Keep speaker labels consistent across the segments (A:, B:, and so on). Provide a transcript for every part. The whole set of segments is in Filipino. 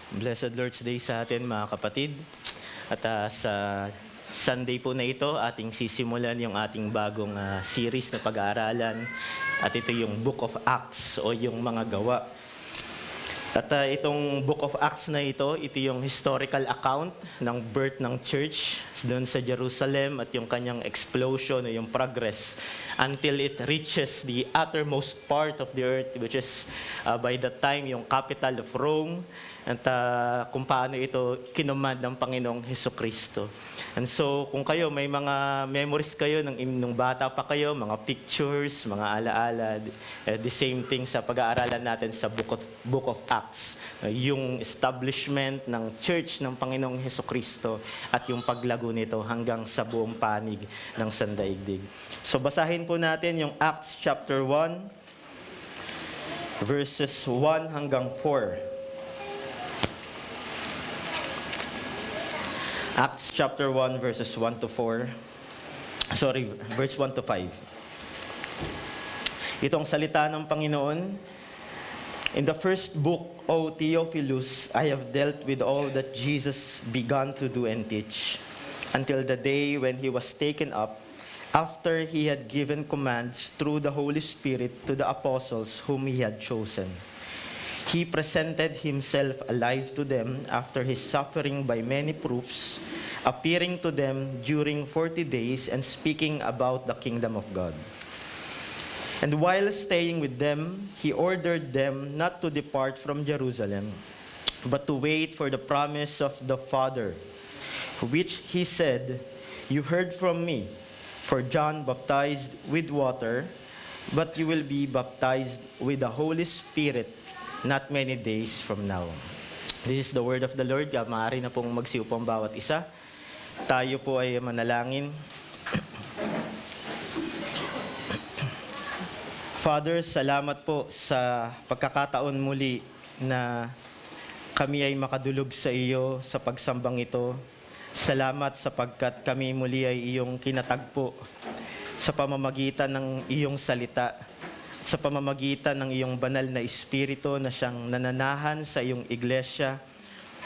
A: Blessed Lord's Day sa atin mga kapatid. At sa Sunday po na ito, ating sisimulan yung ating bagong series na pag-aaralan. At ito yung Book of Acts o yung mga gawa. At itong Book of Acts na ito yung historical account ng birth ng church doon sa Jerusalem at yung kanyang explosion o yung progress until it reaches the uttermost part of the earth, which is by that time yung capital of Rome, at kung paano ito kinumand ng Panginoong Hesukristo. And so, kung kayo, may mga memories kayo nung bata pa kayo, mga pictures, mga alaala, the same thing sa pag-aaralan natin sa Book of Acts. Yung establishment ng church ng Panginoong Hesukristo at yung paglago nito hanggang sa buong panig ng sandaigdig. So, basahin po natin yung Acts chapter 1, verses 1 hanggang 4. Acts chapter 1, verses 1 to 4. Verse 1 to 5. Itong salita ng Panginoon. In the first book, O Theophilus, I have dealt with all that Jesus began to do and teach, until the day when he was taken up, after he had given commands through the Holy Spirit to the apostles whom he had chosen. He presented himself alive to them after his suffering by many proofs, appearing to them during 40 days and speaking about the kingdom of God. And while staying with them, he ordered them not to depart from Jerusalem, but to wait for the promise of the Father, which he said, "You heard from me, for John baptized with water, but you will be baptized with the Holy Spirit not many days from now." This is the word of the Lord. Maaari na pong magsiupo ang bawat isa. Tayo po ay manalangin. Father, salamat po sa pagkakataon muli na kami ay makadulog sa iyo sa pagsambang ito. Salamat sapagkat kami muli ay iyong kinatagpo sa pamamagitan ng iyong salita, sa pamamagitan ng iyong banal na espiritu na siyang nananahan sa iyong iglesia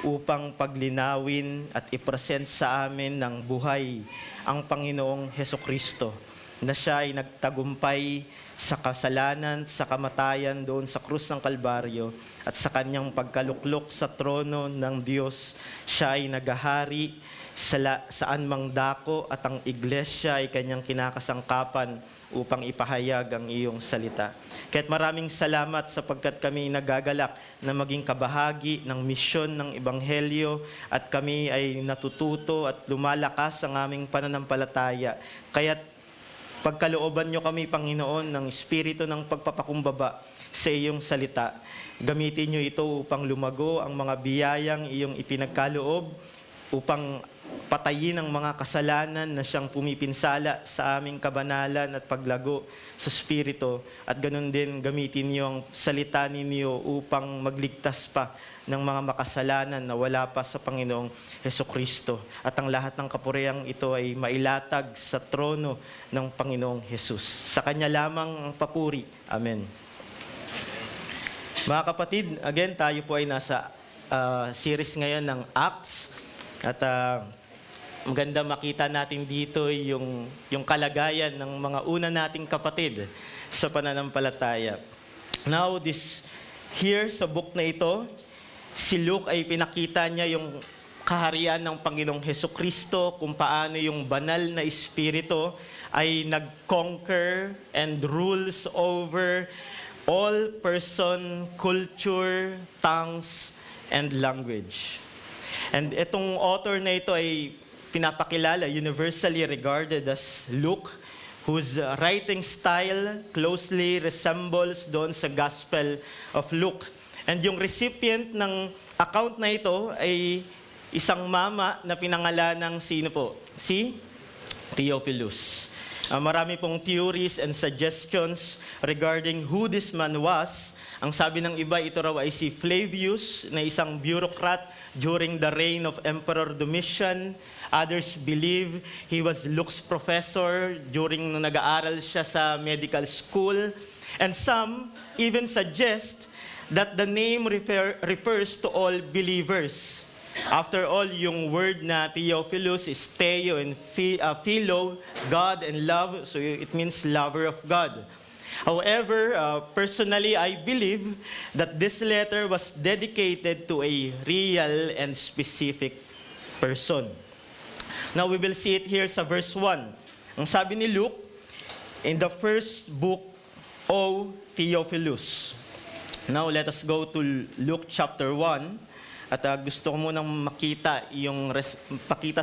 A: upang paglinawin at ipresent sa amin ng buhay ang Panginoong Hesukristo, na siya ay nagtagumpay sa kasalanan, sa kamatayan doon sa krus ng Kalbaryo, at sa kanyang pagkaluklok sa trono ng Diyos, siya ay naghahari saan mang dako, at ang iglesia ay kanyang kinakasangkapan upang ipahayag ang iyong salita. Kaya't maraming salamat sapagkat kami nagagalak na maging kabahagi ng misyon ng Ebanghelyo at kami ay natututo at lumalakas ang aming pananampalataya. Kaya't pagkalooban niyo kami, Panginoon, ng espiritu ng pagpapakumbaba sa iyong salita. Gamitin niyo ito upang lumago ang mga biyayang iyong ipinagkaloob, upang patayin ang mga kasalanan na siyang pumipinsala sa aming kabanalan at paglago sa Espiritu. At ganun din gamitin niyo ang salita ninyo upang magligtas pa ng mga makasalanan na wala pa sa Panginoong Hesukristo. At ang lahat ng kapuriang ito ay mailatag sa trono ng Panginoong Jesus. Sa Kanya lamang ang papuri. Amen. Mga kapatid, again, tayo po ay nasa series ngayon ng Acts. At maganda makita natin dito yung kalagayan ng mga una nating kapatid sa pananampalataya. Now, here sa book na ito, si Luke ay pinakita niya yung kaharian ng Panginoong Hesukristo, kung paano yung banal na espiritu ay nag-conquer and rules over all person, culture, tongues, and language. And itong author na ito ay pinapakilala, universally regarded as Luke, whose writing style closely resembles doon sa Gospel of Luke. And yung recipient ng account na ito ay isang mama na pinangalan ng sino po? Si Theophilus. Marami pong theories and suggestions regarding who this man was. Ang sabi ng iba, ito raw ay si Flavius, na isang bureaucrat during the reign of Emperor Domitian. Others believe he was Luke's professor during nag-aaral siya sa medical school. And some even suggest that the name refers to all believers. After all, yung word na Theophilus is Theo and Philo, God and love, so it means lover of God. However, personally, I believe that this letter was dedicated to a real and specific person. Now, we will see it here sa verse 1. Ang sabi ni Luke, in the first book, O Theophilus. Now, let us go to Luke chapter 1. At gusto ko munang pakita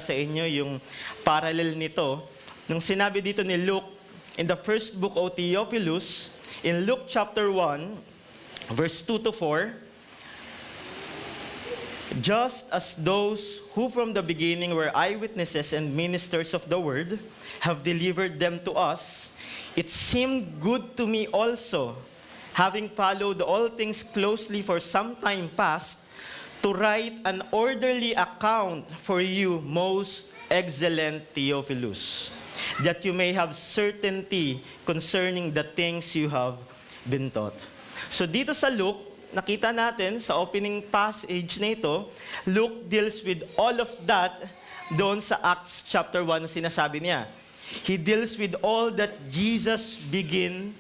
A: sa inyo yung parallel nito. Nung sinabi dito ni Luke, in the first book, O Theophilus, in Luke chapter 1, verse 2 to 4, just as those who from the beginning were eyewitnesses and ministers of the word have delivered them to us, it seemed good to me also, having followed all things closely for some time past, to write an orderly account for you, most excellent Theophilus, that you may have certainty concerning the things you have been taught. So dito sa Luke, nakita natin sa opening passage na ito, Luke deals with all of that doon sa Acts chapter 1 na sinasabi niya. He deals with all that Jesus began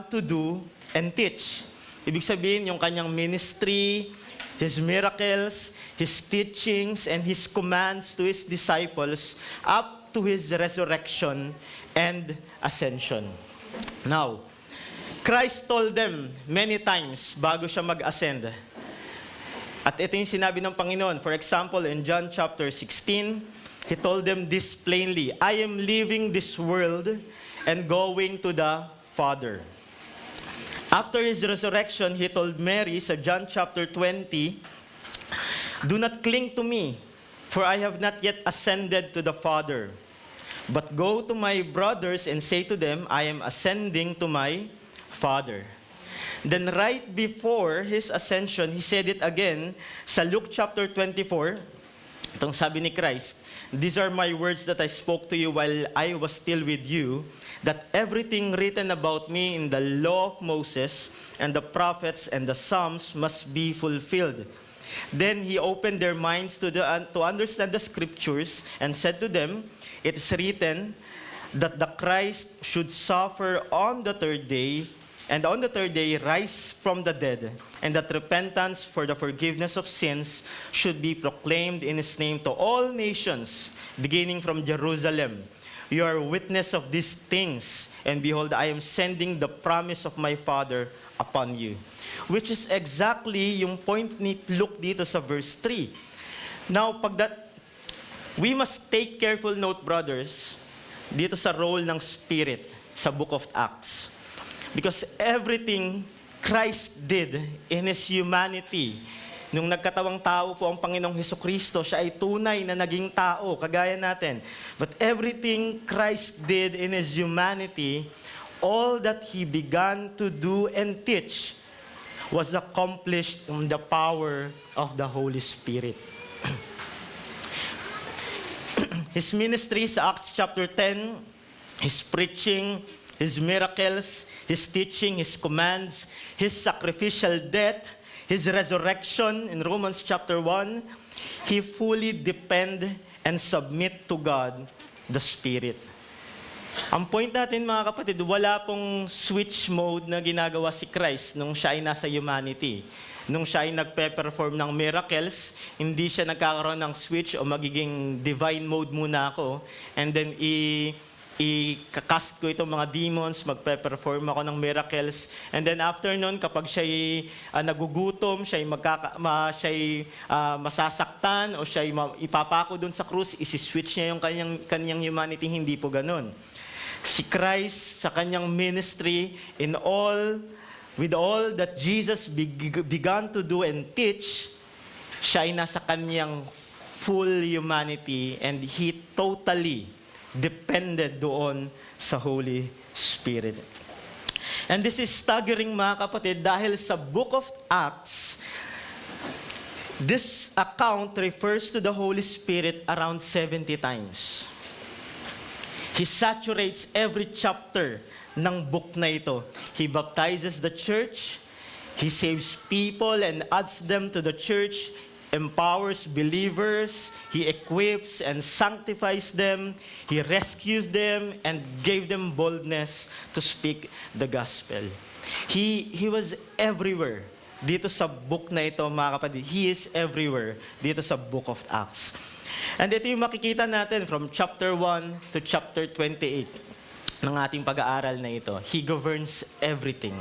A: to do and teach. Ibig sabihin, yung kanyang ministry, His miracles, His teachings, and His commands to His disciples up to His resurrection and ascension. Now, Christ told them many times bago siya mag-ascend. At ito yung sinabi ng Panginoon. For example, in John chapter 16, He told them this plainly, I am leaving this world and going to the Father. After His resurrection, He told Mary sa John chapter 20, do not cling to me, for I have not yet ascended to the Father. But go to my brothers and say to them, I am ascending to my Father. Then right before His ascension, He said it again sa Luke chapter 24. Itong sabi ni Christ, these are my words that I spoke to you while I was still with you, that everything written about me in the law of Moses and the prophets and the Psalms must be fulfilled. Then He opened their minds to understand the scriptures and said to them, it is written that the Christ should suffer on the third day, and on the third day rise from the dead, and that repentance for the forgiveness of sins should be proclaimed in His name to all nations, beginning from Jerusalem. You are witness of these things, and behold, I am sending the promise of my Father upon you. Which is exactly yung point ni Luke dito sa verse 3. Now, we must take careful note, brothers, dito sa role ng Spirit sa Book of Acts. Because everything Christ did in His humanity, nung nagkatawang tao po ang Panginoong Hesukristo, siya ay tunay na naging tao, kagaya natin. But everything Christ did in His humanity, all that He began to do and teach was accomplished in the power of the Holy Spirit. His ministry sa Acts chapter 10, His preaching, His miracles, His teaching, His commands, His sacrificial death, His resurrection in Romans chapter 1, He fully depend and submit to God, the Spirit. Ang point natin mga kapatid, wala pong switch mode na ginagawa si Christ nung siya ay nasa humanity. Nung siya ay nagpe-perform ng miracles, hindi siya nagkakaroon ng switch o magiging divine mode muna ako, and then i-cast ko itong mga demons, magpe-perform ako ng miracles. And then after nun, kapag siya'y nagugutom, siya'y masasaktan, o siya'y ipapako dun sa krus, isi-switch niya yung kanyang humanity. Hindi po ganun. Si Christ sa kanyang ministry, with all that Jesus began to do and teach, siya ay nasa kanyang full humanity, and He totally depended doon sa Holy Spirit. And this is staggering mga kapatid, dahil sa Book of Acts, this account refers to the Holy Spirit around 70 times. He saturates every chapter ng book na ito. He baptizes the church, He saves people and adds them to the church, empowers believers, He equips and sanctifies them, He rescues them, and gave them boldness to speak the gospel. He was everywhere. Dito sa book na ito, mga kapatid, He is everywhere. Dito sa book of Acts. And ito yung makikita natin from chapter 1 to chapter 28 ng ating pag-aaral na ito. He governs everything.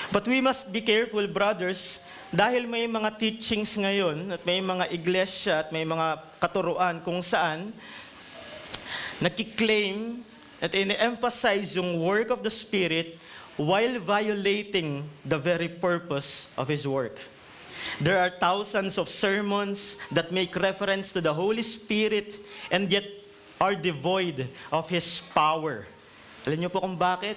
A: But we must be careful, brothers, dahil may mga teachings ngayon at may mga iglesia at may mga katuruan kung saan nakiklaim at ine-emphasize yung work of the Spirit while violating the very purpose of His work. There are thousands of sermons that make reference to the Holy Spirit and yet are devoid of His power. Alam niyo po kung bakit?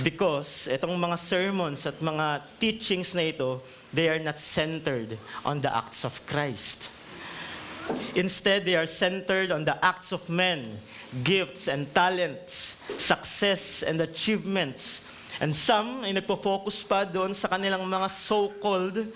A: Because itong mga sermons at mga teachings na ito, they are not centered on the acts of Christ. Instead, they are centered on the acts of men, gifts and talents, success and achievements. And some ay nagpo-focus pa doon sa kanilang mga so-called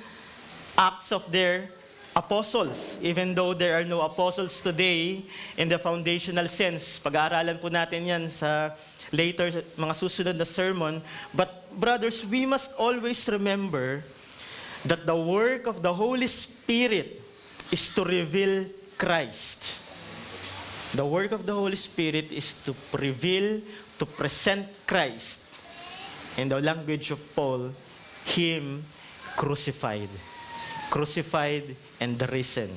A: acts of their apostles. Even though there are no apostles today in the foundational sense. Pag-aaralan po natin yan sa later, mga susunod na sermon. But brothers, we must always remember that the work of the Holy Spirit is to reveal Christ. The work of the Holy Spirit is to reveal, to present Christ. In the language of Paul, Him crucified. Crucified and risen.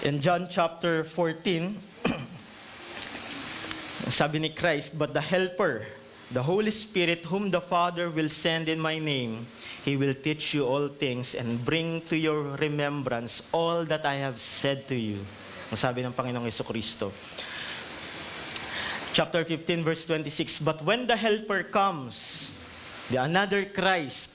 A: In John chapter 14, sabi ni Christ, "But the Helper, the Holy Spirit, whom the Father will send in my name, He will teach you all things and bring to your remembrance all that I have said to you." Ang sabi ng Panginoong Jesucristo. Chapter 15, verse 26, "But when the Helper comes, the another Christ,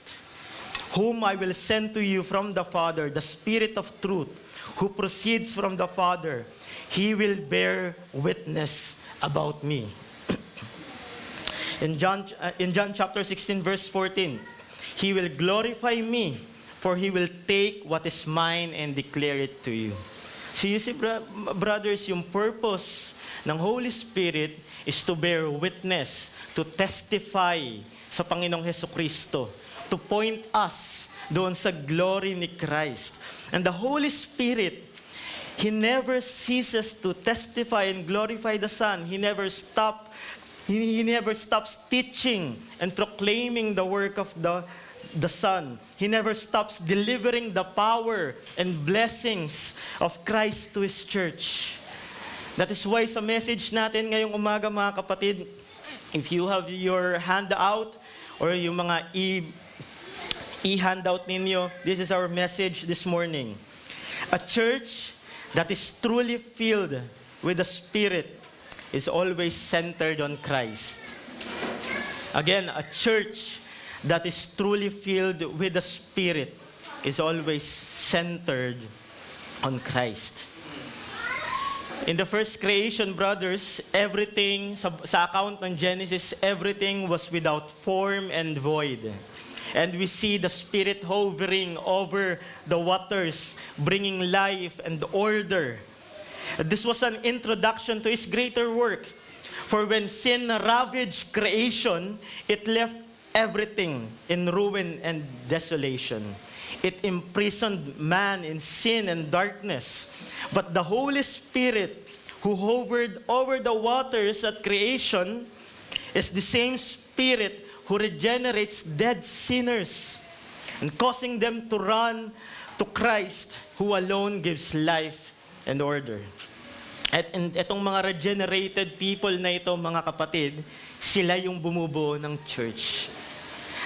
A: whom I will send to you from the Father, the Spirit of truth, who proceeds from the Father, He will bear witness about me." In John chapter 16, verse 14, "He will glorify me, for He will take what is mine and declare it to you." So you see, brothers, yung purpose ng Holy Spirit is to bear witness, to testify sa Panginoong Jesucristo, to point us doon sa glory ni Christ. And the Holy Spirit, He never ceases to testify and glorify the Son. He never stops teaching and proclaiming the work of the Son. He never stops delivering the power and blessings of Christ to His church. That is why sa message natin ngayong umaga, mga kapatid, if you have your handout or yung mga e-handout ninyo, this is our message this morning. A church that is truly filled with the Spirit is always centered on Christ. Again, a church that is truly filled with the Spirit is always centered on Christ. In the first creation, brothers, everything, sa account ng Genesis, everything was without form and void. And we see the Spirit hovering over the waters, bringing life and order. This was an introduction to His greater work. For when sin ravaged creation, it left everything in ruin and desolation. It imprisoned man in sin and darkness. But the Holy Spirit, who hovered over the waters at creation, is the same Spirit who regenerates dead sinners and causing them to run to Christ, who alone gives life and order. At itong mga regenerated people na ito, mga kapatid, sila yung bumubuo ng church.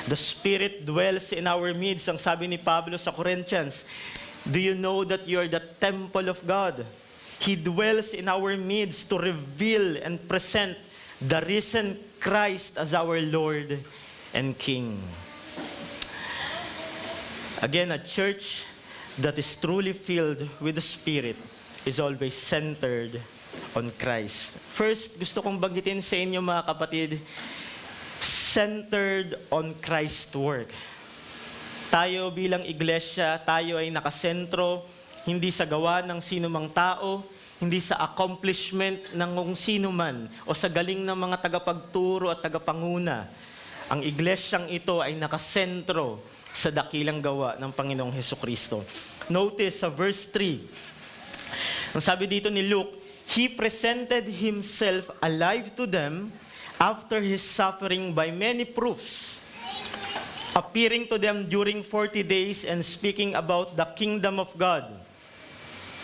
A: The Spirit dwells in our midst. Ang sabi ni Pablo sa Corinthians, "Do you know that you are the temple of God? He dwells in our midst to reveal and present the risen Christ as our Lord and King." Again, a church that is truly filled with the Spirit is always centered on Christ. First, gusto kong banggitin sa inyo, mga kapatid, centered on Christ's work. Tayo bilang iglesia, tayo ay nakasentro, hindi sa gawa ng sinumang tao, hindi sa accomplishment ng kung sino man, o sa galing ng mga tagapagturo at tagapanguna. Ang iglesyang ito ay nakasentro sa dakilang gawa ng Panginoong Hesukristo. Notice sa verse 3, ang sabi dito ni Luke, He presented Himself alive to them after His suffering by many proofs, appearing to them during 40 days and speaking about the kingdom of God.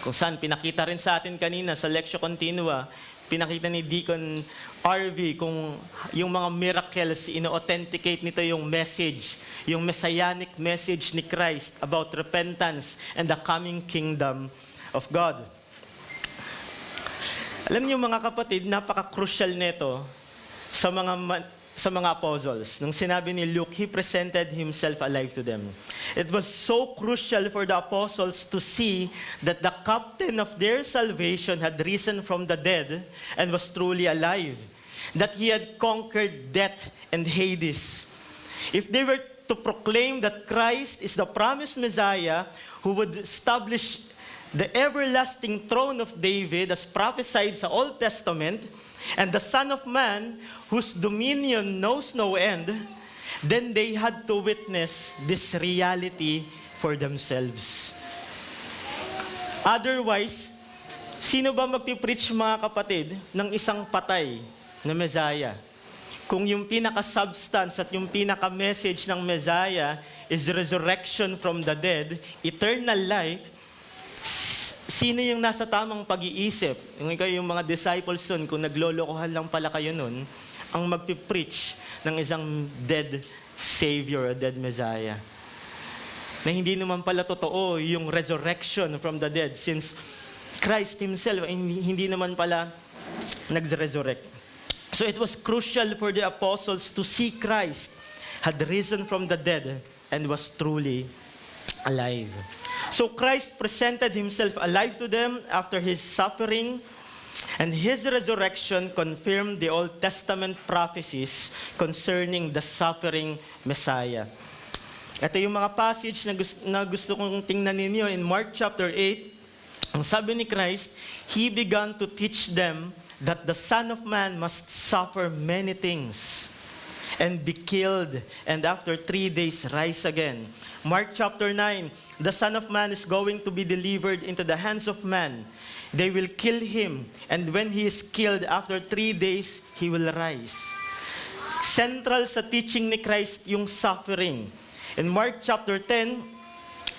A: Kung saan pinakita rin sa atin kanina sa Lectio Continua, pinakita ni Deacon RV kung yung mga miracles, ino-authenticate nito yung message, yung messianic message ni Christ about repentance and the coming kingdom of God. Alam niyo mga kapatid, napaka-crucial nito sa mga apostles. Nung sinabi ni Luke, He presented Himself alive to them. It was so crucial for the apostles to see that the captain of their salvation had risen from the dead and was truly alive. That He had conquered death and Hades. If they were to proclaim that Christ is the promised Messiah who would establish the everlasting throne of David as prophesied sa Old Testament, and the Son of Man, whose dominion knows no end, then they had to witness this reality for themselves. Otherwise, sino ba magpipreach mga kapatid ng isang patay na Messiah? Kung yung pinaka-substance at yung pinaka-message ng Messiah is resurrection from the dead, eternal life, sino yung nasa tamang pag-iisip? Yung mga disciples nun, kung naglolokohan lang pala kayo nun, ang magpipreach ng isang dead Savior, a dead Messiah. Na hindi naman pala totoo yung resurrection from the dead, since Christ Himself hindi naman pala nag-resurrect. So it was crucial for the apostles to see Christ had risen from the dead and was truly alive. So Christ presented Himself alive to them after His suffering, and His resurrection confirmed the Old Testament prophecies concerning the suffering Messiah. Ito yung mga passage na gusto kong tingnan ninyo in Mark chapter 8. Ang sabi ni Christ, He began to teach them that the Son of Man must suffer many things and be killed, and after 3 days rise again. Mark chapter 9, the Son of Man is going to be delivered into the hands of man. They will kill Him, and when He is killed, after 3 days, He will rise. Central sa teaching ni Christ yung suffering. In Mark chapter 10,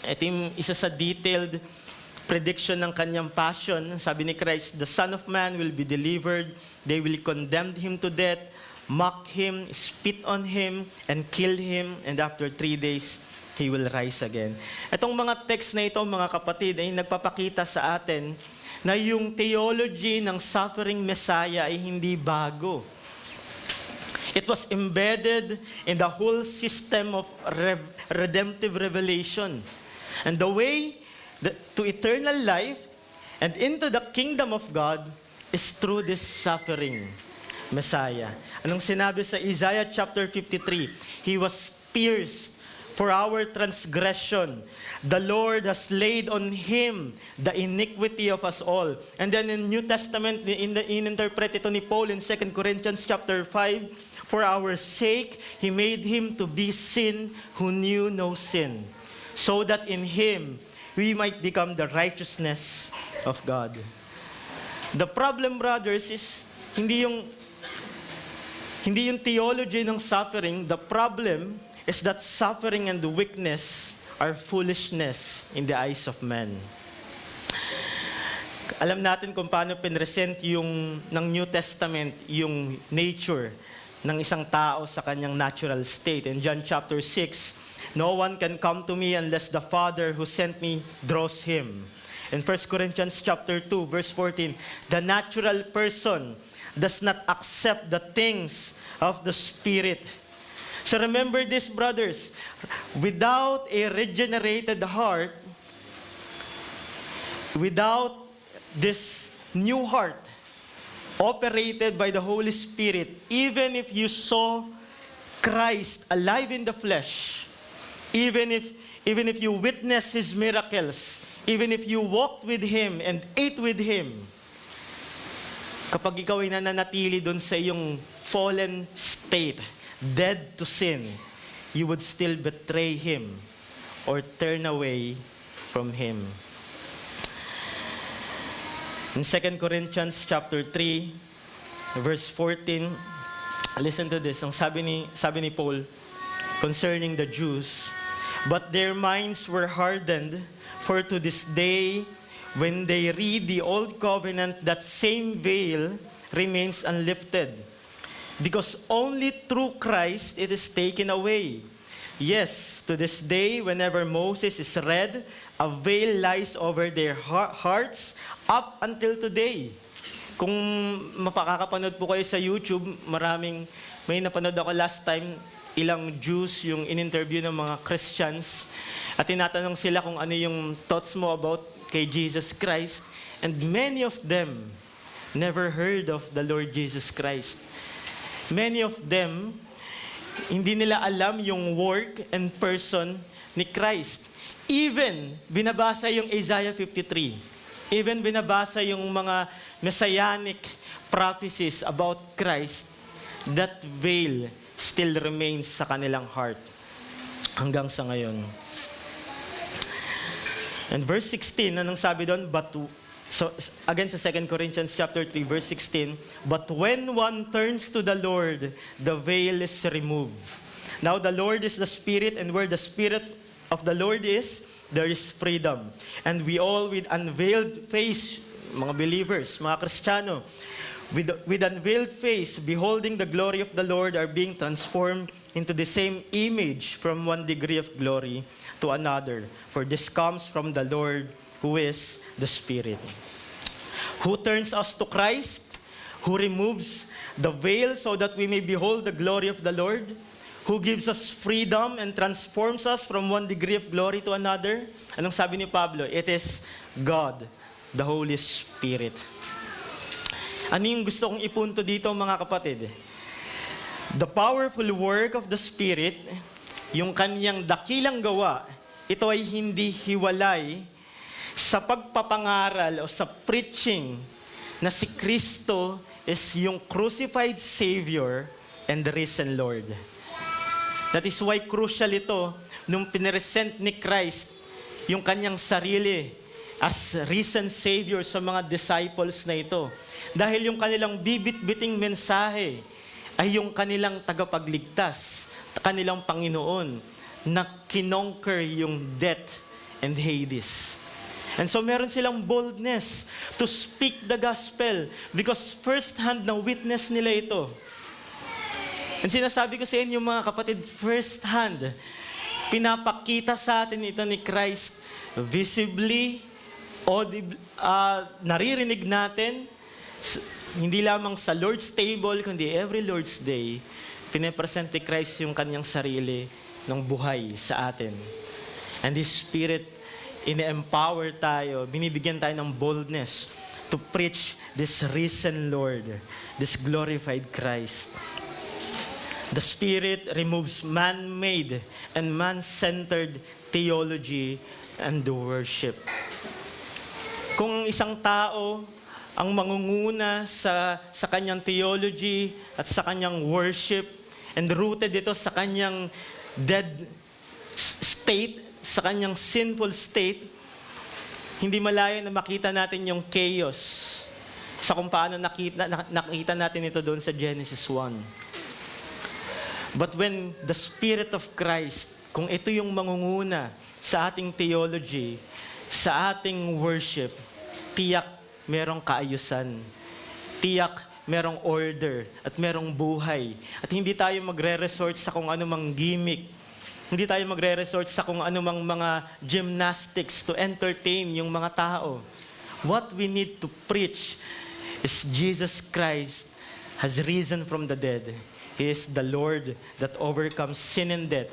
A: ito yung isa sa detailed prediction ng kanyang passion. Sabi ni Christ, the Son of Man will be delivered. They will condemn Him to death, mock Him, spit on Him, and kill Him. And after 3 days, He will rise again. Itong mga text na ito, mga kapatid, ay nagpapakita sa atin na yung theology ng suffering Messiah ay hindi bago. It was embedded in the whole system of redemptive revelation. And the way to eternal life and into the kingdom of God is through this suffering Messiah. Anong sinabi sa Isaiah chapter 53? He was pierced for our transgression. The Lord has laid on Him the iniquity of us all. And then in New Testament, ininterpret ito ni Paul in 2 Corinthians chapter 5, for our sake, He made Him to be sin who knew no sin, so that in Him we might become the righteousness of God. The problem, brothers, is hindi yung theology ng suffering. The problem is that suffering and weakness are foolishness in the eyes of men. Alam natin kung paano pinresent ng New Testament yung nature ng isang tao sa kanyang natural state. In John chapter 6, no one can come to me unless the Father who sent me draws him. In 1 Corinthians chapter 2, verse 14, the natural person does not accept the things of the Spirit. So remember this, brothers. Without a regenerated heart, without this new heart operated by the Holy Spirit, even if you saw Christ alive in the flesh, even if you witness His miracles, even if you walked with Him and ate with Him, kapag ikaw ay nananatili doon sa iyong fallen state, dead to sin, you would still betray Him or turn away from Him. In 2 Corinthians chapter 3, verse 14, listen to this. Ang sabi ni Paul concerning the Jews, "But their minds were hardened, for to this day, when they read the old covenant, that same veil remains unlifted. Because only through Christ it is taken away. Yes, to this day, whenever Moses is read, a veil lies over their hearts up until today." Kung mapakakapanood po kayo sa YouTube, may napanood ako last time, ilang Jews yung in-interview ng mga Christians at tinatanong sila kung ano yung thoughts mo about kay Jesus Christ, and many of them never heard of the Lord Jesus Christ. Many of them, hindi nila alam yung work and person ni Christ. Even, binabasa yung Isaiah 53. Even binabasa yung mga messianic prophecies about Christ, that veil still remains sa kanilang heart hanggang sa ngayon. And verse 16, anong sabi doon? So again sa 2 Corinthians chapter 3, verse 16, "But when one turns to the Lord, the veil is removed. Now the Lord is the Spirit, and where the Spirit of the Lord is, there is freedom. And we all with unveiled face," mga believers, mga Kristiyano, with unveiled face, beholding the glory of the Lord, are being transformed into the same image from one degree of glory to another. For this comes from the Lord, who is the Spirit. Who turns us to Christ, who removes the veil so that we may behold the glory of the Lord, who gives us freedom and transforms us from one degree of glory to another. Anong sabi ni Pablo? It is God, the Holy Spirit. Ano yung gusto kong ipunto dito, mga kapatid? The powerful work of the Spirit, yung kanyang dakilang gawa, ito ay hindi hiwalay sa pagpapangaral o sa preaching na si Kristo is yung crucified Savior and the risen Lord. That is why crucial ito nung piniresent ni Christ yung kanyang sarili as risen Savior sa mga disciples na ito. Dahil yung kanilang bibit-biting mensahe ay yung kanilang tagapagligtas, kanilang Panginoon na kinonquer yung death and Hades. And so meron silang boldness to speak the gospel because first-hand na witness nila ito. And sinasabi ko sa inyo mga kapatid, first-hand, pinapakita sa atin ito ni Christ visibly, naririnig natin, hindi lamang sa Lord's table, kundi every Lord's day, pinapresent ni Christ yung kanyang sarili ng buhay sa atin. And His Spirit, ine-empower tayo, binibigyan tayo ng boldness to preach this risen Lord, this glorified Christ. The Spirit removes man-made and man-centered theology and the worship. Kung isang tao ang mangunguna sa kanyang theology at sa kanyang worship and rooted ito sa kanyang dead state, sa kanyang sinful state, hindi malayo na makita natin yung chaos sa kung paano nakita natin ito doon sa Genesis 1. But when the Spirit of Christ, kung ito yung mangunguna sa ating theology, sa ating worship, tiyak merong kaayusan, tiyak merong order, at merong buhay. At hindi tayo magre-resort sa kung anumang gimmick, hindi tayo magre-resort sa kung anumang mga gymnastics to entertain yung mga tao. What we need to preach is Jesus Christ has risen from the dead. He is the Lord that overcomes sin and death,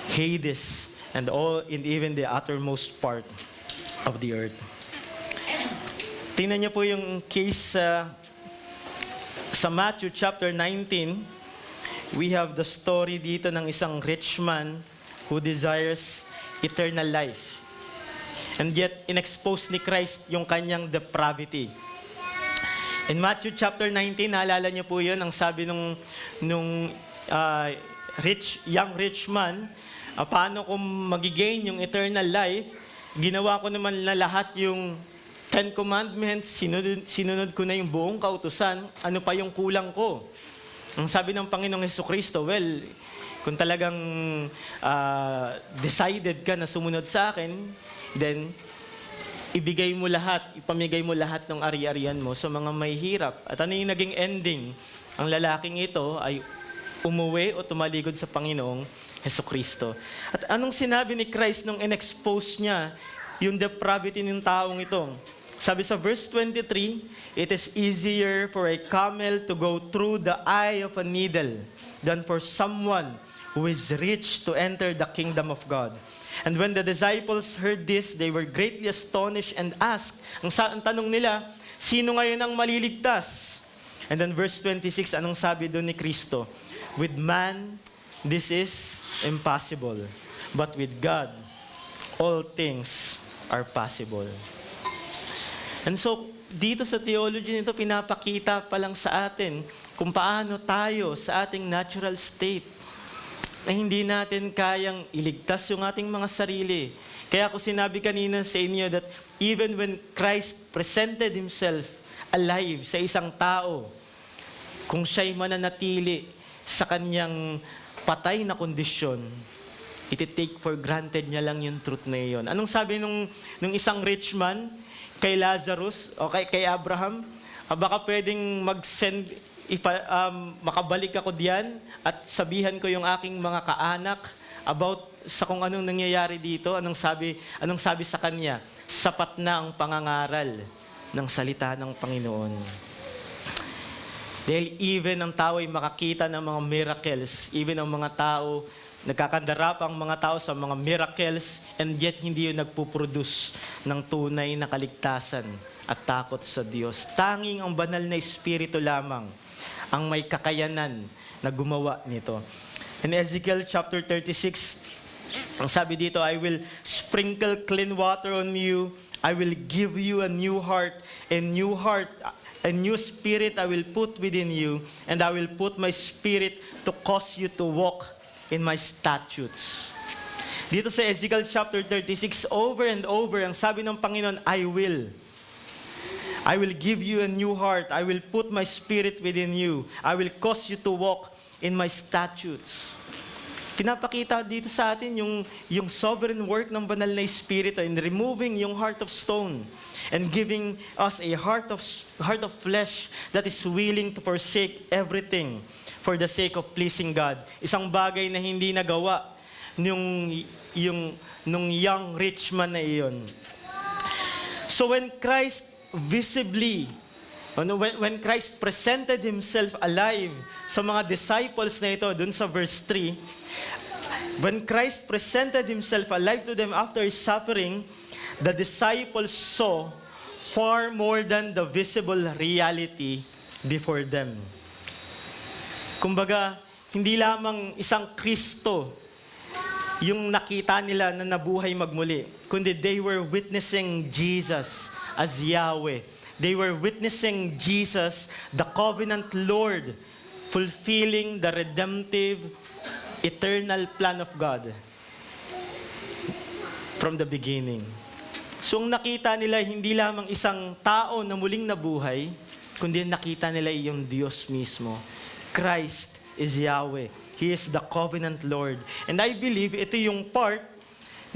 A: Hades, and even the uttermost part of the earth. Tingnan niyo po yung case sa Matthew chapter 19. we have the story dito ng isang rich man who desires eternal life. And yet, in-expose ni Christ yung kanyang depravity. In Matthew chapter 19, naalala niyo po yun, ang sabi nung young rich man, paano kung magigain yung eternal life, ginawa ko naman na lahat yung 10 Commandments, sinunod ko na yung buong kautusan, ano pa yung kulang ko? Ang sabi ng Panginoong Hesukristo, well, kung talagang decided ka na sumunod sa akin, then ibigay mo lahat, ipamigay mo lahat ng ari-arian mo sa mga may hirap. At ano yung naging ending? Ang lalaking ito ay umuwi o tumaligod sa Panginoong Hesukristo. At anong sinabi ni Christ nung in-expose niya yung depravity ng taong ito? Sabi sa verse 23, it is easier for a camel to go through the eye of a needle than for someone who is rich to enter the kingdom of God. And when the disciples heard this, they were greatly astonished and asked, ang tanong nila, sino ngayon ang maliligtas? And then verse 26, anong sabi doon ni Kristo? With man, this is impossible. But with God, all things are possible. And so, dito sa theology nito, pinapakita pa lang sa atin kung paano tayo sa ating natural state na hindi natin kayang iligtas yung ating mga sarili. Kaya ako sinabi kanina sa inyo that even when Christ presented Himself alive sa isang tao, kung siya'y mananatili sa kanyang patay na kondisyon, iti-take for granted niya lang yung truth na iyon. Anong sabi nung isang rich man kay Lazarus o kay Abraham? Baka pwedeng mag-send, makabalik ako diyan at sabihan ko yung aking mga kaanak about sa kung anong nangyayari dito. Anong sabi sa kanya? Sapat na ang pangangaral ng salita ng Panginoon. Dahil even ang tao ay makakita ng mga miracles, even ang mga tao, nagkakandarap ang mga tao sa mga miracles, and yet hindi yun nagpuproduce ng tunay na kaligtasan at takot sa Diyos. Tanging ang banal na Espiritu lamang ang may kakayanan na gumawa nito. In Ezekiel chapter 36, ang sabi dito, I will sprinkle clean water on you, I will give you a new heart, a new spirit I will put within you, and I will put my spirit to cause you to walk in my statutes. Dito sa Ezekiel chapter 36, over and over, ang sabi ng Panginoon, I will give you a new heart. I will put my spirit within you. I will cause you to walk in my statutes. Pinapakita dito sa atin yung sovereign work ng banal na Espiritu in removing yung heart of stone and giving us a heart of flesh that is willing to forsake everything for the sake of pleasing God. Isang bagay na hindi nagawa nung young rich man na iyon. So when Christ when Christ presented Himself alive sa mga disciples na ito, dun sa verse 3, when Christ presented Himself alive to them after His suffering, the disciples saw far more than the visible reality before them. Kumbaga, hindi lamang isang Kristo yung nakita nila na nabuhay magmuli, kundi they were witnessing Jesus as Yahweh. They were witnessing Jesus, the covenant Lord, fulfilling the redemptive, eternal plan of God from the beginning. So, ang nakita nila, hindi lamang isang tao na muling nabuhay, kundi nakita nila yung Diyos mismo. Christ is Yahweh. He is the covenant Lord. And I believe ito yung part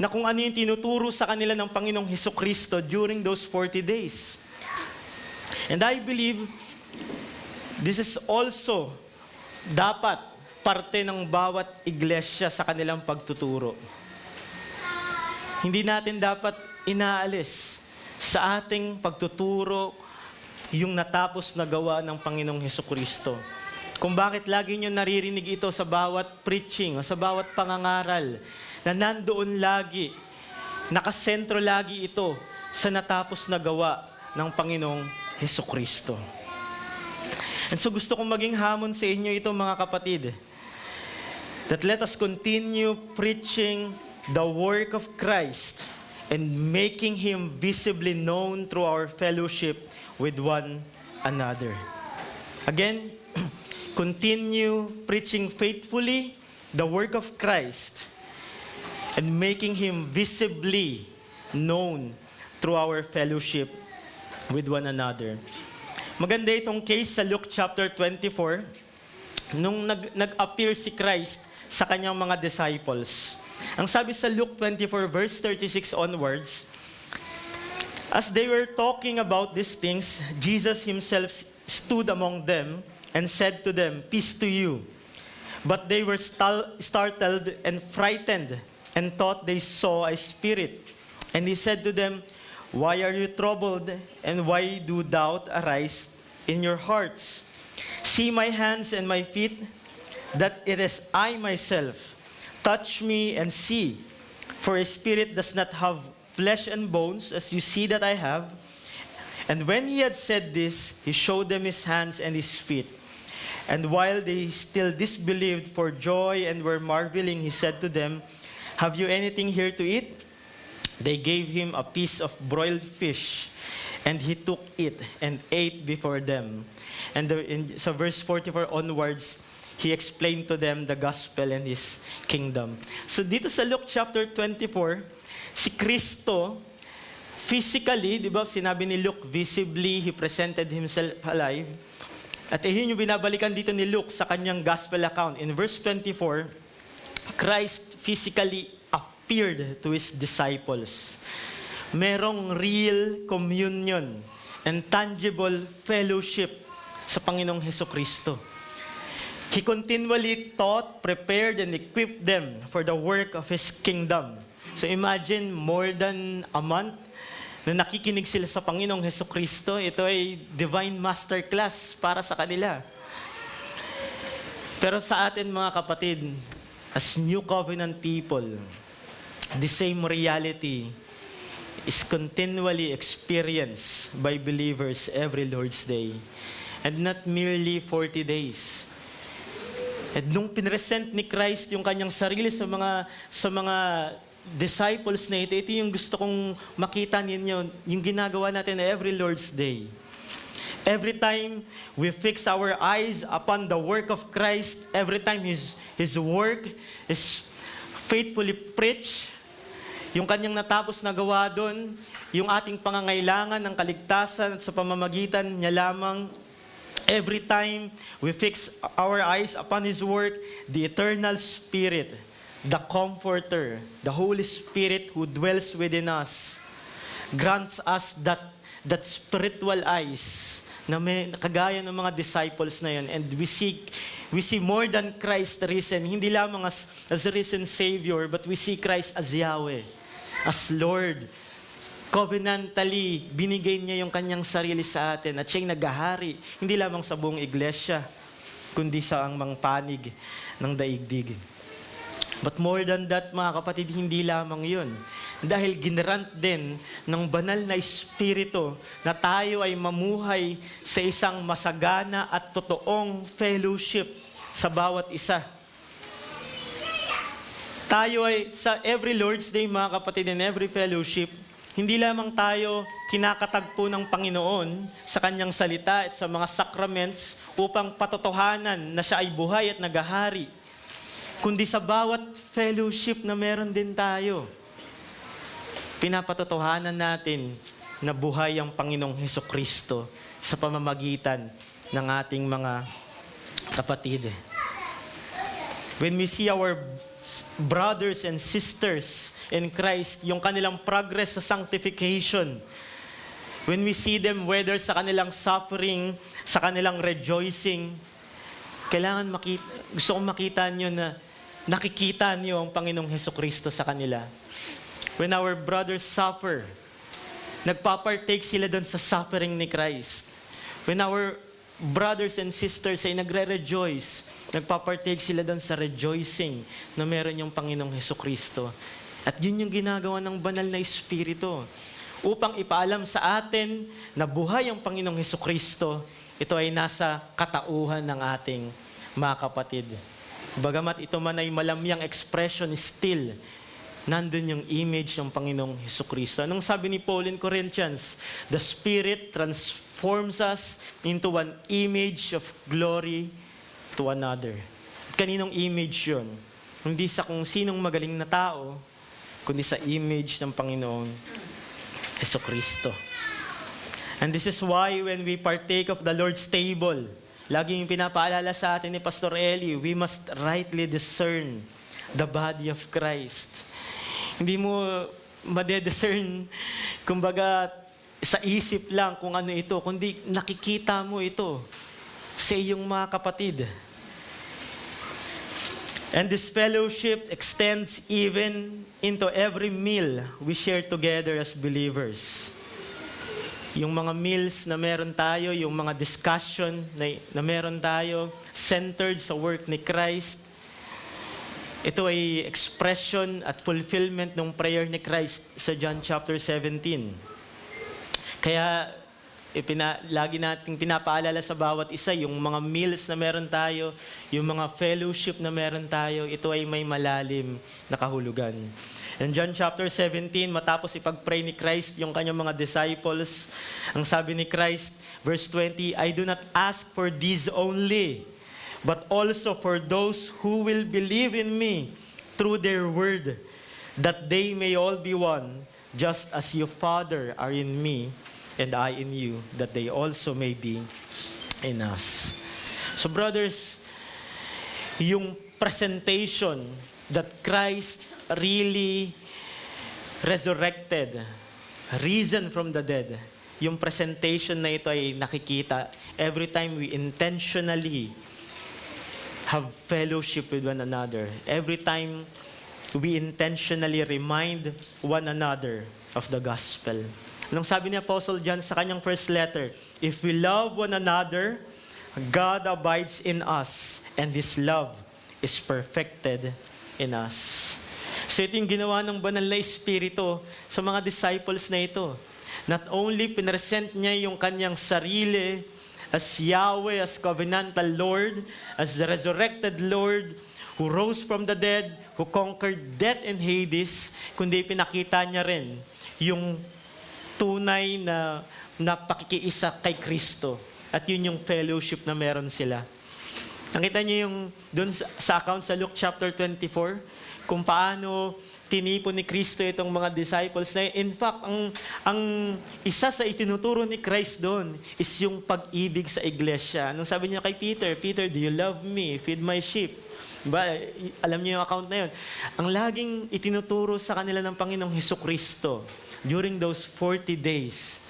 A: na kung ano yung tinuturo sa kanila ng Panginoong Hesukristo during those 40 days. And I believe this is also dapat parte ng bawat iglesia sa kanilang pagtuturo. Hindi natin dapat inaalis sa ating pagtuturo yung natapos na gawa ng Panginoong Hesukristo. Kung bakit lagi nyo naririnig ito sa bawat preaching o sa bawat pangangaral, na nandoon lagi, nakasentro lagi ito sa natapos na gawa ng Panginoong Hesukristo. And so gusto kong maging hamon sa inyo ito, mga kapatid. that let us continue preaching the work of Christ and making Him visibly known through our fellowship with one another. Again, continue preaching faithfully the work of Christ and making Him visibly known through our fellowship with one another. Maganda itong case sa Luke chapter 24, nung nag-appear si Christ sa kanyang mga disciples. Ang sabi sa Luke 24 verse 36 onwards, as they were talking about these things, Jesus Himself stood among them and said to them, "Peace to you." But they were startled and frightened and thought they saw a spirit. And He said to them, "Why are you troubled, and why do doubt arise in your hearts? See my hands and my feet, that it is I myself. Touch me and see, for a spirit does not have flesh and bones, as you see that I have." And when He had said this, He showed them His hands and His feet. And while they still disbelieved for joy and were marveling, He said to them, "Have you anything here to eat?" They gave Him a piece of broiled fish, and He took it and ate before them. And so verse 44 onwards, He explained to them the gospel and His kingdom. So dito sa Luke chapter 24, si Kristo, physically, di ba, sinabi ni Luke, visibly, He presented Himself alive. At yun yung binabalikan dito ni Luke sa kanyang gospel account. In verse 24, Christ physically appeared to His disciples. Merong real communion and tangible fellowship sa Panginoong Hesukristo. He continually taught, prepared, and equipped them for the work of His kingdom. So imagine, more than a month na nakikinig sila sa Panginoong Hesukristo. Ito ay divine masterclass para sa kanila. Pero sa atin mga kapatid, as New Covenant people, the same reality is continually experienced by believers every Lord's Day. And not merely 40 days. At nung pinresent ni Christ yung kanyang sarili sa mga disciples na ito yung gusto kong makita ninyo, yung ginagawa natin every Lord's Day. Every time we fix our eyes upon the work of Christ, every time His work is faithfully preached, yung kanyang natapos na gawa doon, yung ating pangangailangan ng kaligtasan at sa pamamagitan niya lamang, every time we fix our eyes upon His work, the eternal Spirit, the Comforter, the Holy Spirit who dwells within us, grants us that spiritual eyes na may kagaya ng mga disciples na yun. And we see more than Christ risen, hindi lamang as risen Savior, but we see Christ as Yahweh, as Lord. Covenantally, binigay niya yung kanyang sarili sa atin at siya'y naghahari, hindi lamang sa buong iglesia, kundi sa ang mga panig ng daigdig. But more than that, mga kapatid, hindi lamang yun. Dahil ginrant din ng banal na Espiritu na tayo ay mamuhay sa isang masagana at totoong fellowship sa bawat isa. Tayo ay, sa every Lord's Day, mga kapatid, in every fellowship, hindi lamang tayo kinakatagpo ng Panginoon sa kanyang salita at sa mga sacraments upang patotohanan na siya ay buhay at naghahari, kundi sa bawat fellowship na meron din tayo, pinapatotohanan natin na buhay ang Panginoong Hesukristo sa pamamagitan ng ating mga kapatid. When we see our brothers and sisters in Christ, yung kanilang progress sa sanctification, when we see them, whether sa kanilang suffering, sa kanilang rejoicing, kailangan gusto kong makita nyo na nakikita nyo ang Panginoong Hesukristo sa kanila. When our brothers suffer, nagpapartake sila doon sa suffering ni Christ. When our brothers and sisters ay nagre-rejoice, nagpapartake sila doon sa rejoicing na meron yung Panginoong Hesukristo. At yun yung ginagawa ng banal na Espiritu. Upang ipaalam sa atin na buhay ang Panginoong Hesukristo, ito ay nasa katauhan ng ating mga kapatid. Bagamat ito man ay malamyang expression, still, nandun yung image ng Panginoong Hesukristo. Anong sabi ni Paul in Corinthians? The Spirit transforms us into one image of glory to another. Kaninong image yun? Hindi sa kung sinong magaling na tao, kundi sa image ng Panginoong Hesukristo. And this is why when we partake of the Lord's table, laging pinapaalala sa atin ni Pastor Eli, we must rightly discern the body of Christ. Hindi mo madediscern, kumbaga, sa isip lang kung ano ito, kundi nakikita mo ito sa iyong mga kapatid. And this fellowship extends even into every meal we share together as believers. Yung mga meals na meron tayo, yung mga discussion na meron tayo, centered sa work ni Christ, ito ay expression at fulfillment ng prayer ni Christ sa John chapter 17. Kaya lagi nating pinapaalala sa bawat isa, yung mga meals na meron tayo, yung mga fellowship na meron tayo, ito ay may malalim na kahulugan. In John chapter 17, matapos ipag-pray ni Christ yung kanyang mga disciples, ang sabi ni Christ, verse 20, I do not ask for these only, but also for those who will believe in me through their word, that they may all be one, just as you, Father, are in me, and I in you, that they also may be in us. So brothers, yung presentation that Christ really resurrected, risen from the dead, yung presentation na ito ay nakikita every time we intentionally have fellowship with one another. Every time we intentionally remind one another of the gospel. Anong sabi ni Apostle John sa kanyang first letter? If we love one another, God abides in us, and His love is perfected in us. So ito yung ginawa ng banal na Espiritu sa mga disciples na ito. Not only pinresent niya yung kanyang sarili as Yahweh, as covenantal Lord, as the resurrected Lord, who rose from the dead, who conquered death and Hades, kundi pinakita niya rin yung tunay na pakikiisa kay Kristo. At yun yung fellowship na meron sila. Nakita niyo yung doon sa account sa Luke chapter 24, kung paano tinipon ni Kristo itong mga disciples na in fact, ang isa sa itinuturo ni Christ doon is yung pag-ibig sa iglesia. Anong sabi niya kay Peter? Peter, do you love me? Feed my sheep. Diba? Alam niyo yung account na yun. Ang laging itinuturo sa kanila ng Panginoong Hesukristo during those 40 days.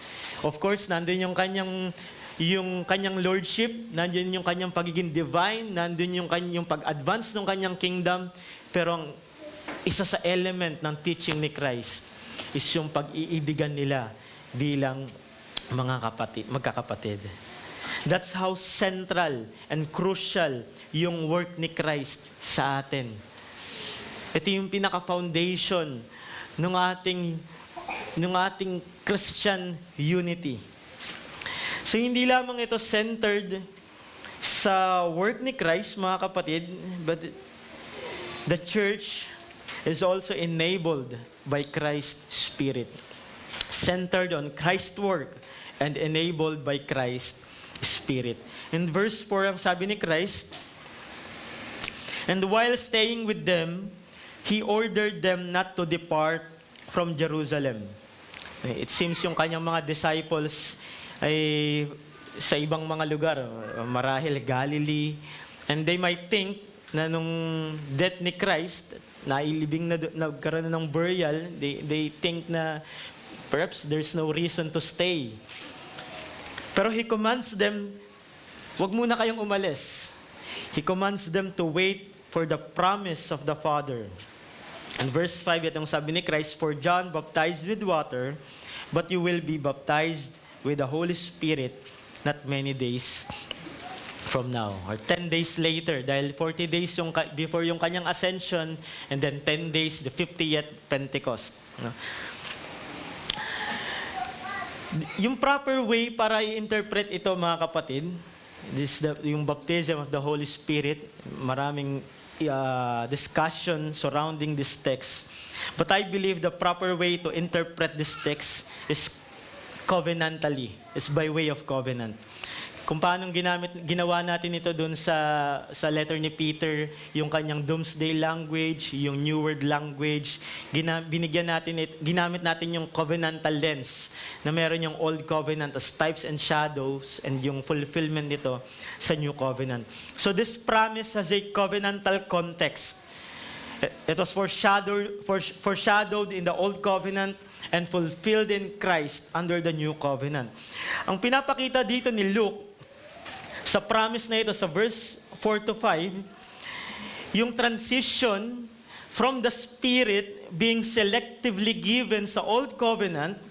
A: Of course, nandun yung kanyang lordship, nandun yung kanyang pagiging divine, nandun yung pag-advance ng kanyang kingdom, pero ang isa sa element ng teaching ni Christ is yung pag-iibigan nila bilang magkakapatid. That's how central and crucial yung work ni Christ sa atin. Ito yung pinaka-foundation ng ating Christian unity. So hindi lamang ito centered sa work ni Christ, mga kapatid, but the church is also enabled by Christ's Spirit. Centered on Christ's work and enabled by Christ's Spirit. In verse 4, ang sabi ni Christ, and while staying with them, He ordered them not to depart from Jerusalem. It seems yung kanyang mga disciples ay sa ibang mga lugar, marahil Galilee, and they might think na nung death ni Christ, nailibing na nagkaroon ng burial, they think na perhaps there's no reason to stay. Pero He commands them, wag muna kayong umalis. He commands them to wait for the promise of the Father. And verse 5, itong sabi ni Christ, for John baptized with water, but you will be baptized with the Holy Spirit not many days from now, or 10 days later, dahil 40 days before yung kanyang ascension, and then 10 days, the 50th Pentecost. Yung proper way para i-interpret ito, mga kapatid, yung baptism of the Holy Spirit, maraming discussion surrounding this text. But I believe the proper way to interpret this text is covenantally. It's by way of covenant. Kung paano ginawa natin ito dun sa letter ni Peter, yung kanyang doomsday language, yung New World Language, ginamit natin yung covenantal lens na meron yung Old Covenant as types and shadows and yung fulfillment nito sa New Covenant. So this promise has a covenantal context. It was foreshadowed in the Old Covenant and fulfilled in Christ under the New Covenant. Ang pinapakita dito ni Luke sa promise na ito, sa verse 4 to 5, yung transition from the Spirit being selectively given sa Old Covenant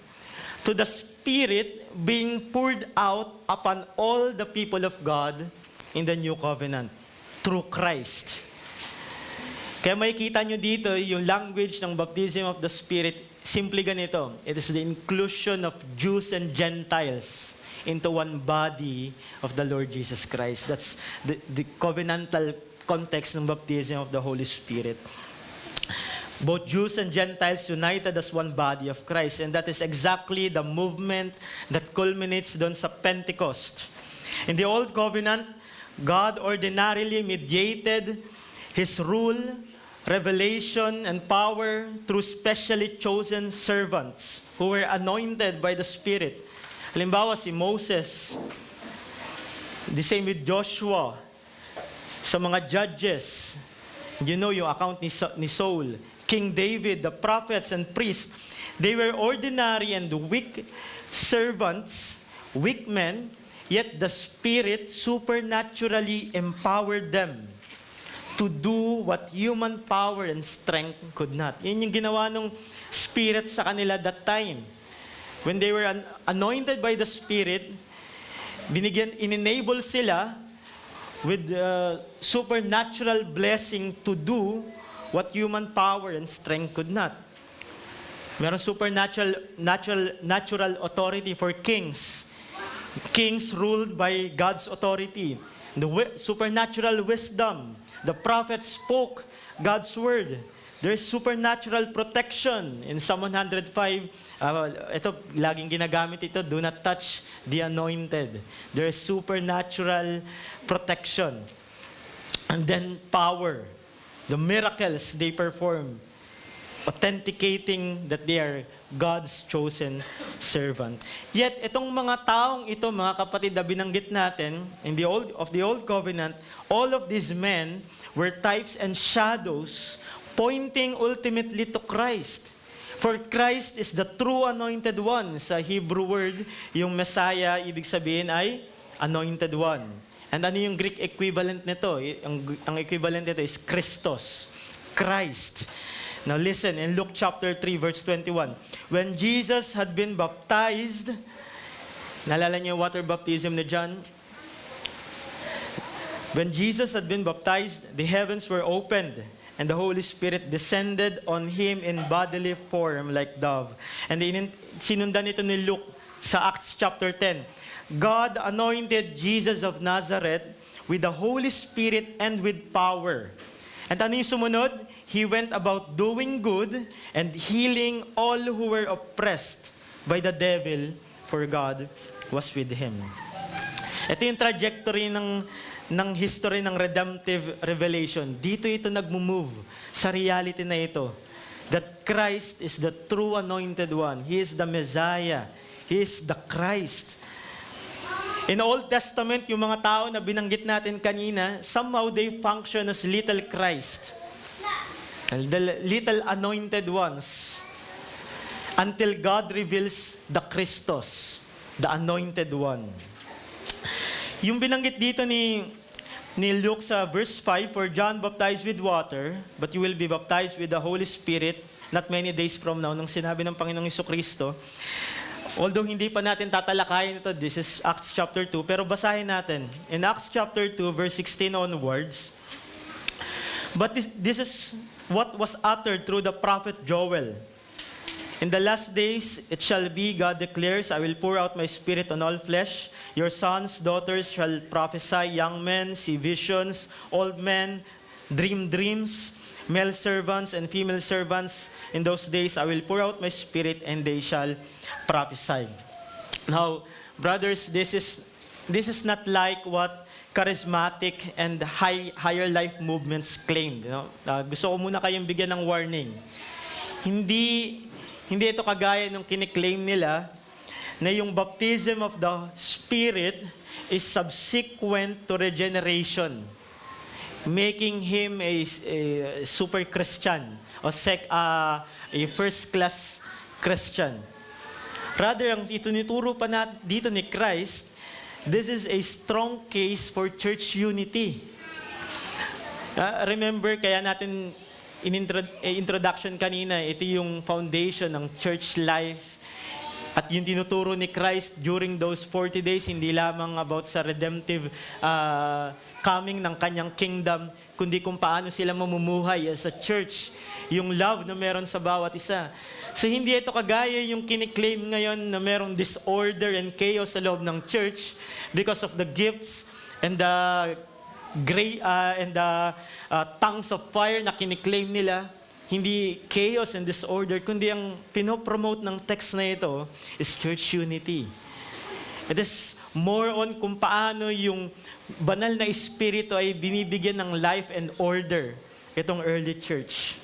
A: to the Spirit being poured out upon all the people of God in the New Covenant through Christ. Kaya makikita nyo dito yung language ng baptism of the Spirit, simply ganito. It is the inclusion of Jews and Gentiles into one body of the Lord Jesus Christ. That's the covenantal context ng baptism of the Holy Spirit. Both Jews and Gentiles united as one body of Christ. And that is exactly the movement that culminates doon sa Pentecost. In the Old Covenant, God ordinarily mediated His rule, revelation, and power through specially chosen servants who were anointed by the Spirit. Halimbawa, si Moses, the same with Joshua, sa mga judges, you know yung account ni Saul, King David, the prophets and priests, they were ordinary and weak servants, weak men, yet the Spirit supernaturally empowered them to do what human power and strength could not. Yun yung ginawa ng Spirit sa kanila that time. When they were anointed by the Spirit, in-enable sila with supernatural blessing to do what human power and strength could not. Meron natural authority for kings. Kings ruled by God's authority. The supernatural wisdom. The prophets spoke God's word. There is supernatural protection. In Psalm 105, ito, laging ginagamit ito, do not touch the anointed. There is supernatural protection. And then power. The miracles they perform, authenticating that they are God's chosen servant. Yet, itong mga taong ito, mga kapatid, na binanggit natin, in the Old Covenant, all of these men were types and shadows pointing ultimately to Christ. For Christ is the true anointed one. Sa Hebrew word, yung Messiah, ibig sabihin ay anointed one. And ano yung Greek equivalent nito? Ang equivalent nito is Christos, Christ. Now listen, in Luke chapter 3, verse 21. When Jesus had been baptized, naalala niyo yung water baptism ni John? When Jesus had been baptized, the heavens were opened, and the Holy Spirit descended on Him in bodily form like dove. And sinundan ito ni Luke sa Acts chapter 10. God anointed Jesus of Nazareth with the Holy Spirit and with power. And ano yung sumunod? He went about doing good and healing all who were oppressed by the devil, for God was with Him. Ito yung trajectory ng history ng redemptive revelation. Dito ito nagmo-move sa reality na ito. That Christ is the true anointed one. He is the Messiah. He is the Christ. In the Old Testament, yung mga tao na binanggit natin kanina, somehow they function as little Christ. The little anointed ones. Until God reveals the Christos, the anointed one. Yung binanggit dito ni Luke sa verse 5, for John baptized with water, but you will be baptized with the Holy Spirit not many days from now, nung sinabi ng Panginoong Jesucristo. Although hindi pa natin tatalakayin ito, this is Acts chapter 2, pero basahin natin. In Acts chapter 2, verse 16 onwards, but this is what was uttered through the prophet Joel. In the last days, it shall be, God declares, I will pour out my spirit on all flesh. Your sons, daughters shall prophesy, young men see visions, old men dream dreams, male servants and female servants. In those days, I will pour out my Spirit and they shall prophesy. Now, brothers, this is not like what charismatic and higher life movements claimed. Gusto ko muna kayong bigyan ng warning. Hindi ito kagaya nung kiniklaim nila na yung baptism of the Spirit is subsequent to regeneration, making him a super Christian o a first-class Christian. Rather, ang itunituro pa dito ni Christ, this is a strong case for church unity. Remember, kaya natin introduction kanina, ito yung foundation ng church life. At yung tinuturo ni Christ during those 40 days, hindi lamang about sa redemptive coming ng kanyang kingdom, kundi kung paano sila mamumuhay as a church, yung love na meron sa bawat isa. So hindi ito kagaya yung kiniklaim ngayon na merong disorder and chaos sa loob ng church because of the gifts and the tongues of fire na kiniklaim nila. Hindi chaos and disorder, kundi ang pinopromote ng text na ito is church unity. It is more on kung paano yung banal na espiritu ay binibigyan ng life and order itong early church.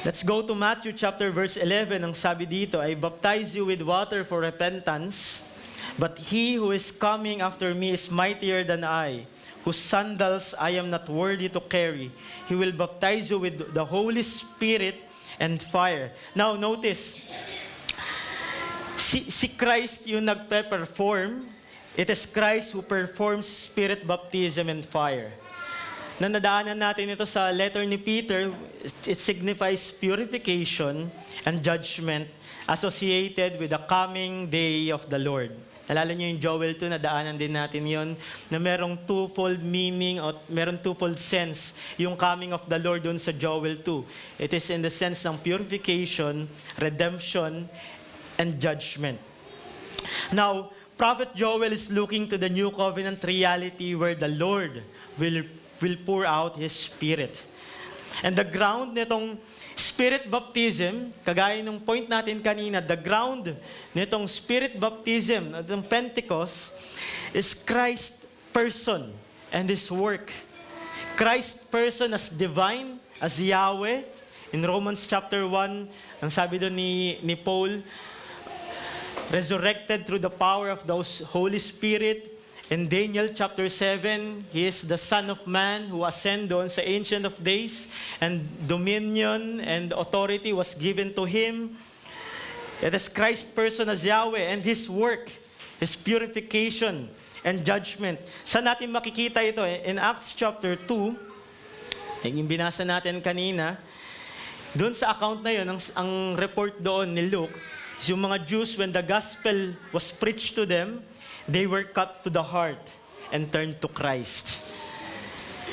A: Let's go to Matthew chapter verse 11. Ang sabi dito, I baptize you with water for repentance, but he who is coming after me is mightier than I, whose sandals I am not worthy to carry. He will baptize you with the Holy Spirit and fire. Now, notice, si Christ yung nagpe-perform. It is Christ who performs Spirit baptism and fire. Na nadaanan natin ito sa letter ni Peter, it signifies purification and judgment associated with the coming day of the Lord. Alala niyo yung Joel 2, nadaanan din natin yon na merong twofold meaning o merong twofold sense yung coming of the Lord doon sa Joel 2. It is in the sense ng purification, redemption, and judgment. Now, Prophet Joel is looking to the new covenant reality where the Lord will pour out His Spirit. And the ground nitong Spirit baptism, kagaya ng point natin kanina, the ground nitong Spirit baptism, ng Pentecost, is Christ person and His work. Christ person as divine, as Yahweh. In Romans chapter 1, ang sabi doon ni Paul, resurrected through the power of the Holy Spirit. In Daniel chapter 7, He is the Son of Man who ascended doon sa Ancient of Days, and dominion and authority was given to Him. It is Christ person as Yahweh and His work, His purification and judgment. Saan natin makikita ito? In Acts chapter 2, yung binasa natin kanina, doon sa account na yun, ang report doon ni Luke, is yung mga Jews, when the gospel was preached to them, they were cut to the heart and turned to Christ.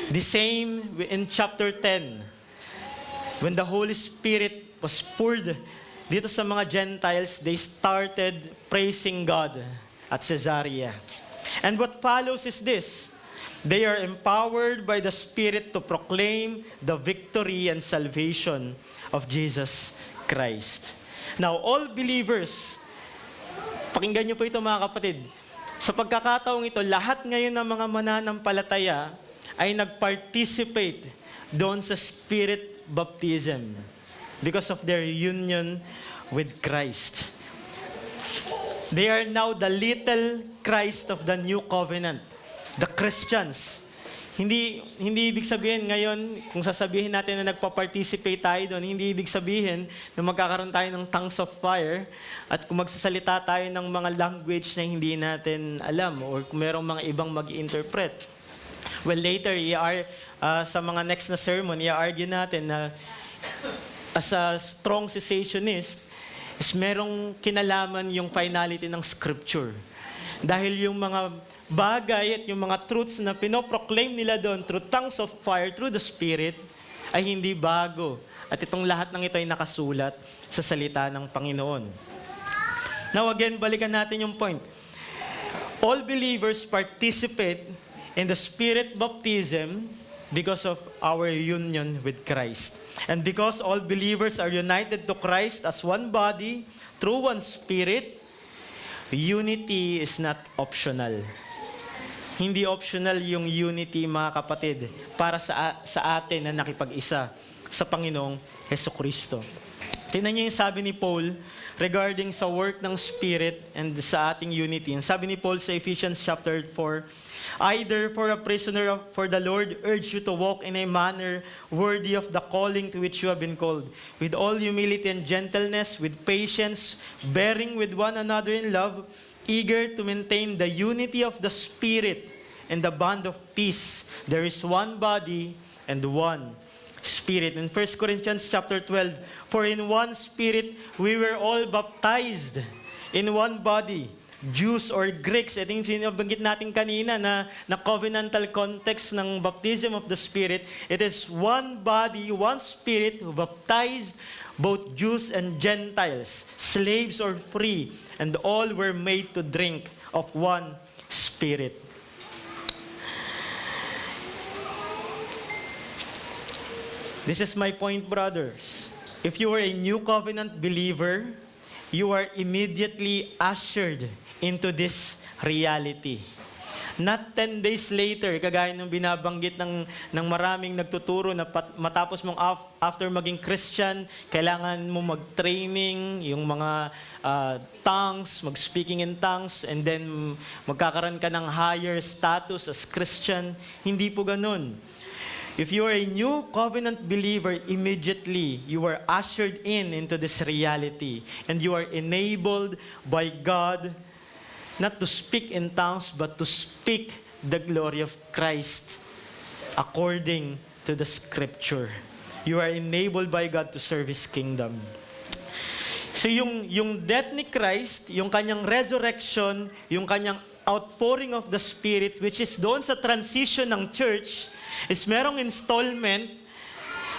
A: The same in chapter 10, when the Holy Spirit was poured dito sa mga Gentiles, they started praising God at Caesarea. And what follows is this: they are empowered by the Spirit to proclaim the victory and salvation of Jesus Christ. Now, all believers, pakinggan niyo po ito mga kapatid, sa pagkakataong ito, lahat ngayon ng mga mananampalataya ay nag-participate doon sa Spirit baptism because of their union with Christ. They are now the little Christ of the new covenant, the Christians. Hindi ibig sabihin ngayon, kung sasabihin natin na nagpa-participate tayo doon, hindi ibig sabihin na magkakaroon tayo ng tongues of fire at kung magsasalita tayo ng mga language na hindi natin alam or kung merong mga ibang mag-interpret. Well, later, sa mga next na sermon, i-argue natin na as a strong cessationist, is merong kinalaman yung finality ng Scripture. Dahil yung mga bagay at yung mga truths na pinoproclaim nila doon through tongues of fire, through the Spirit, ay hindi bago. At itong lahat ng ito ay nakasulat sa salita ng Panginoon. Now again, balikan natin yung point. All believers participate in the Spirit baptism because of our union with Christ. And because all believers are united to Christ as one body, through one Spirit, unity is not optional. Hindi optional yung unity, mga kapatid, para sa atin na nakipag-isa sa Panginoong Hesukristo. Tingnan niyo yung sabi ni Paul regarding sa work ng Spirit and sa ating unity. Ang sabi ni Paul sa Ephesians chapter 4, I, therefore, a prisoner for the Lord, urge you to walk in a manner worthy of the calling to which you have been called, with all humility and gentleness, with patience, bearing with one another in love, eager to maintain the unity of the Spirit and the bond of peace. There is one body and one Spirit. In 1 Corinthians chapter 12, for in one Spirit we were all baptized in one body, Jews or Greeks. Ito yung sinabanggit natin kanina na covenantal context ng baptism of the Spirit. It is one body, one Spirit who baptized both Jews and Gentiles, slaves or free, and all were made to drink of one Spirit. This is my point, brothers. If you are a new covenant believer, you are immediately ushered into this reality. Not 10 days later, kagaya nung binabanggit ng maraming nagtuturo na matapos mong after maging Christian, kailangan mo mag-training, yung mga tongues, mag-speaking in tongues, and then magkakaroon ka ng higher status as Christian. Hindi po ganun. If you are a new covenant believer, immediately you are ushered into this reality. And you are enabled by God not to speak in tongues, but to speak the glory of Christ according to the Scripture. You are enabled by God to serve His kingdom. So yung death ni Christ, yung kanyang resurrection, yung kanyang outpouring of the Spirit, which is doon sa transition ng church, is merong installment,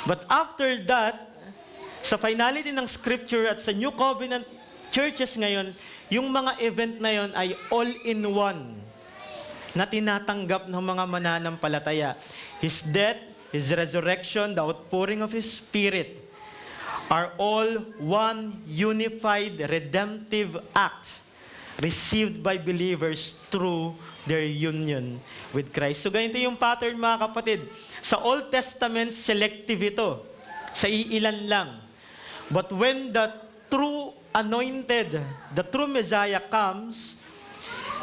A: but after that, sa finality ng Scripture at sa New Covenant churches ngayon, yung mga event na yon ay all-in-one na tinatanggap ng mga mananampalataya. His death, His resurrection, the outpouring of His Spirit are all one unified redemptive act received by believers through their union with Christ. So ganito yung pattern, mga kapatid. Sa Old Testament, selective ito. Sa iilan lang. But when the true anointed, the true Messiah comes,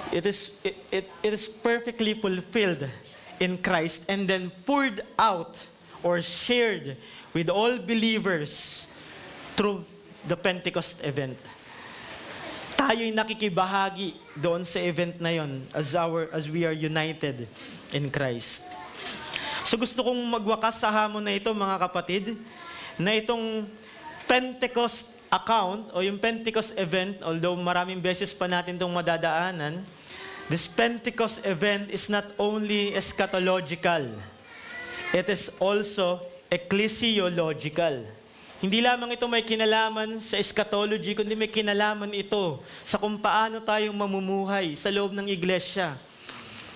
A: it is perfectly fulfilled in Christ and then poured out or shared with all believers through the Pentecost event. Tayo'y nakikibahagi doon sa event na yon as we are united in Christ. So gusto kong magwakas sa hamon na ito, mga kapatid, na itong Pentecost account o yung Pentecost event, although maraming beses pa natin itong madadaanan, this Pentecost event is not only eschatological, it is also ecclesiological. Hindi lamang ito may kinalaman sa eschatology, kundi may kinalaman ito sa kung paano tayong mamumuhay sa loob ng iglesia.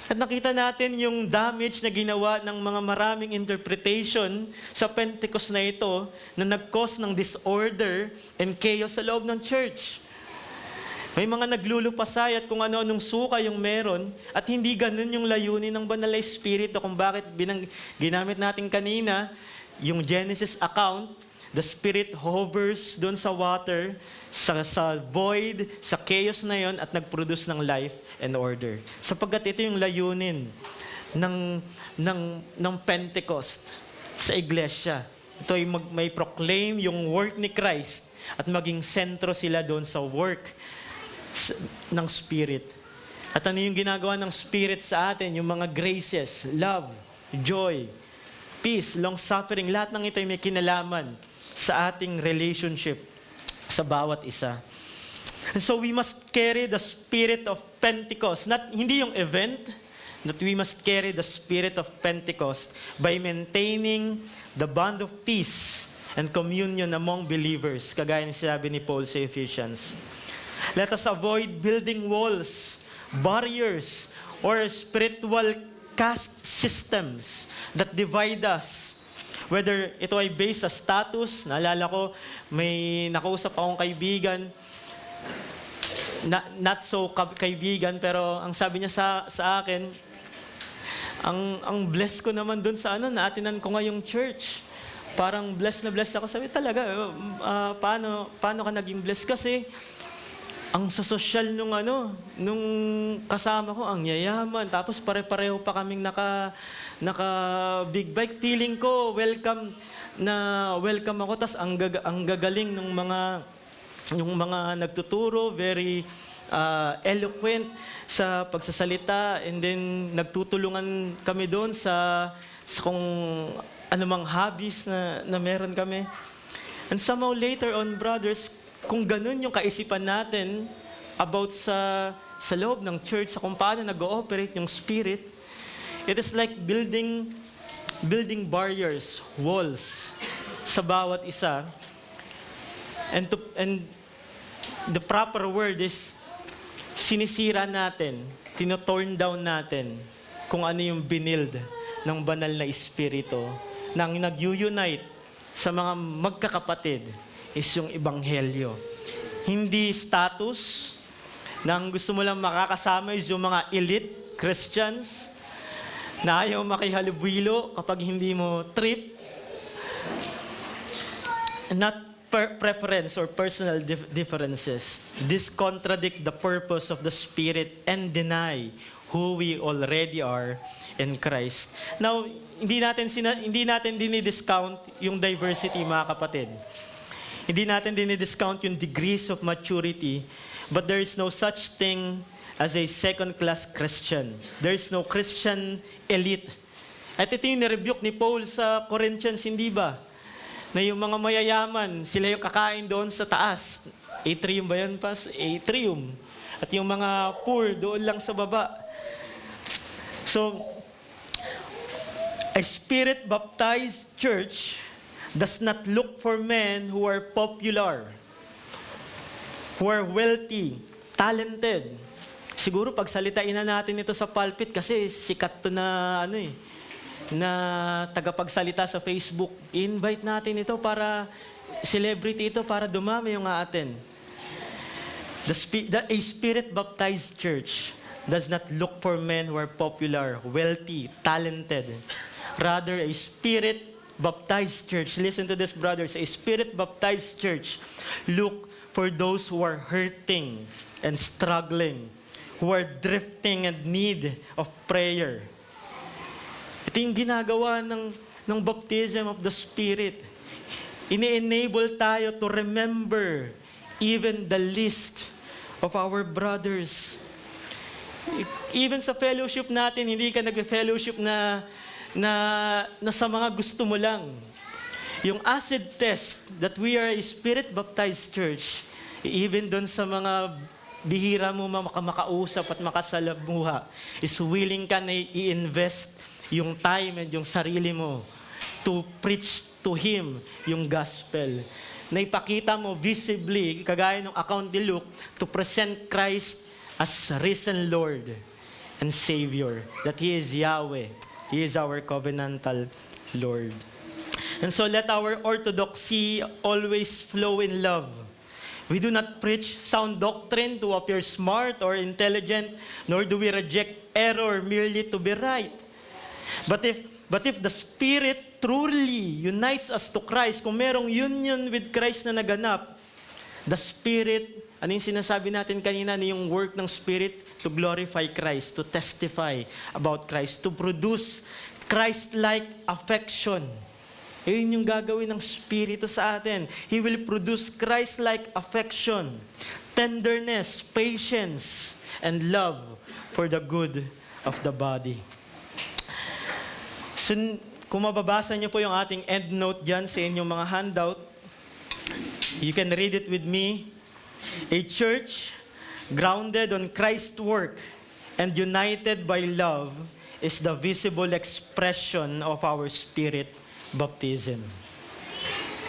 A: At nakita natin yung damage na ginawa ng mga maraming interpretation sa Pentecost na ito na nag-cause ng disorder and chaos sa loob ng church. May mga naglulupasay at kung ano-anong suka yung meron at hindi ganun yung layunin ng Banal na Espiritu kung bakit ginamit natin kanina yung Genesis account. The Spirit hovers doon sa water, sa void, sa chaos na yon at nag-produce ng life and order. Sapagkat ito yung layunin ng Pentecost sa iglesia. Ito ay may proclaim yung work ni Christ at maging sentro sila doon sa work ng Spirit. At ano yung ginagawa ng Spirit sa atin? Yung mga graces, love, joy, peace, long-suffering, lahat ng ito ay may kinalaman sa ating relationship sa bawat isa. And so we must carry the spirit of Pentecost. Hindi yung event, that we must carry the spirit of Pentecost by maintaining the bond of peace and communion among believers, kagaya ni sinabi ni Paul sa Ephesians. Let us avoid building walls, barriers, or spiritual caste systems that divide us. Whether ito ay based sa status, naalala ko, may nakausap akong kaibigan, not so kaibigan, pero ang sabi niya sa akin, ang bless ko naman dun sa naatinan ko ngayong church. Parang blessed na blessed ako. Sabi talaga, paano ka naging blessed? Kasi, ang sa social nung kasama ko, ang yayaman. Tapos pare-pareho pa kaming naka big bike. Feeling ko, welcome ako. Tapos ang gagaling ng mga nagtuturo, very eloquent sa pagsasalita. And then, nagtutulungan kami doon sa kung anumang hobbies na meron kami. And somehow later on, brothers, kung ganun yung kaisipan natin about sa loob ng church, sa kung paano nag-ooperate yung Spirit, it is like building barriers, walls, sa bawat isa. And the proper word is, sinisira natin, tinotorn down natin, kung ano yung binild ng banal na Espiritu, nang nag-unite sa mga magkakapatid, is yung Ebanghelyo. Hindi status, nang gusto mo lang makakasama is yung mga elite Christians, na ayaw makihalubilo kapag hindi mo trip. Not preference or personal differences. This contradict the purpose of the Spirit and deny who we already are in Christ. Now, hindi natin dinidiscount yung diversity, mga kapatid. Hindi natin dinidiscount yung degrees of maturity, but there is no such thing as a second-class Christian. There is no Christian elite. At ito yung nirebuke ni Paul sa Corinthians, hindi ba? Na yung mga mayayaman, sila yung kakain doon sa taas. Atrium ba yan, Pas? Atrium. At yung mga poor, doon lang sa baba. So, a Spirit-baptized church does not look for men who are popular, who are wealthy, talented. Siguro pagsalitain na natin ito sa pulpit kasi sikat to na na tagapagsalita sa Facebook. Invite natin ito para celebrity ito para dumami yung atin. A Spirit-baptized church does not look for men who are popular, wealthy, talented. Rather, a Spirit-baptized church, listen to this, brothers, a Spirit-baptized church look for those who are hurting and struggling, who are drifting and need of prayer. Ito yung ginagawa ng baptism of the Spirit. Ini-enable tayo to remember even the least of our brothers. Even sa fellowship natin, hindi ka nag-fellowship na sa mga gusto mo lang. Yung acid test that we are a Spirit-baptized church, even doon sa mga bihira mo makausap at makasalamuha, is willing ka na i-invest yung time and yung sarili mo to preach to Him yung gospel. Na ipakita mo visibly, kagaya ng account ni Luke, to present Christ as risen Lord and Savior. That He is Yahweh. He is our covenantal Lord. And so let our orthodoxy always flow in love. We do not preach sound doctrine to appear smart or intelligent, nor do we reject error merely to be right. But if the Spirit truly unites us to Christ, kung merong union with Christ na naganap, the Spirit, ano yung sinasabi natin kanina, yung work ng Spirit to glorify Christ, to testify about Christ, to produce Christ-like affection. Yun yung gagawin ng Spirito sa atin. He will produce Christ-like affection, tenderness, patience, and love for the good of the body. So, kung mababasa niyo po yung ating endnote dyan sa inyong mga handout, you can read it with me. A church grounded on Christ's work and united by love is the visible expression of our Spirit baptism.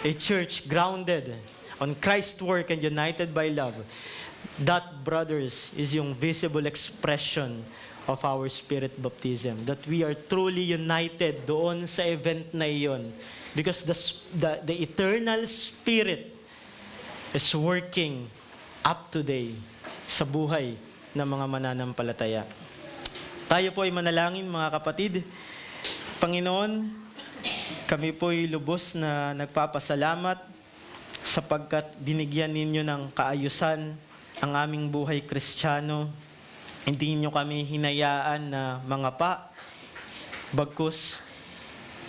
A: A church grounded on Christ's work and united by love, that, brothers, is yung visible expression of our spirit baptism. That we are truly united doon sa event na iyon. Because the eternal spirit is working up today sa buhay ng mga mananampalataya. Tayo po ay manalangin, mga kapatid. Panginoon, kami po ay lubos na nagpapasalamat sapagkat binigyan ninyo ng kaayusan ang aming buhay Kristiyano. Hindi nyo kami hinayaan na mangapa, bagkus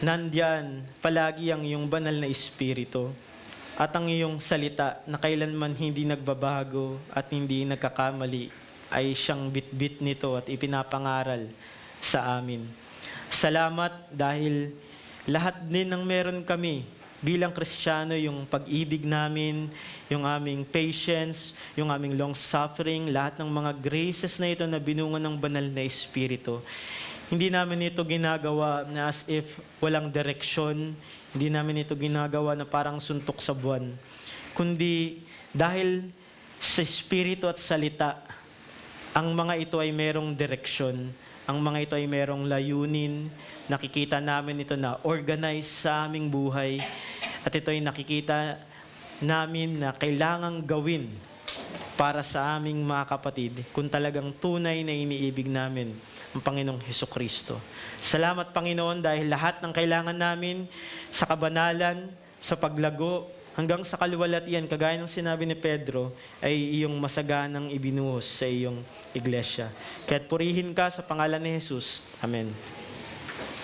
A: nandyan palagi ang iyong banal na Espiritu at ang iyong salita na kailanman hindi nagbabago at hindi nagkakamali ay siyang bitbit nito at ipinapangaral sa amin. Salamat dahil lahat din ng meron kami bilang Kristiyano, yung pag-ibig namin, yung aming patience, yung aming long-suffering, lahat ng mga graces na ito na binunga ng banal na Espiritu. Hindi namin ito ginagawa na as if walang direksyon, hindi namin ito ginagawa na parang suntok sa buwan, kundi dahil sa Espiritu at salita, ang mga ito ay merong direksyon, ang mga ito ay merong layunin. Nakikita namin ito na organize sa aming buhay at ito ay nakikita namin na kailangang gawin para sa aming mga kapatid kung talagang tunay na iniibig namin ang Panginoong Hesukristo. Salamat, Panginoon, dahil lahat ng kailangan namin sa kabanalan, sa paglago, hanggang sa kaluwalhatian, kagaya ng sinabi ni Pedro, ay iyong masaganang ibinuhos sa iyong iglesia. Kaya't purihin ka sa pangalan ni Jesus. Amen.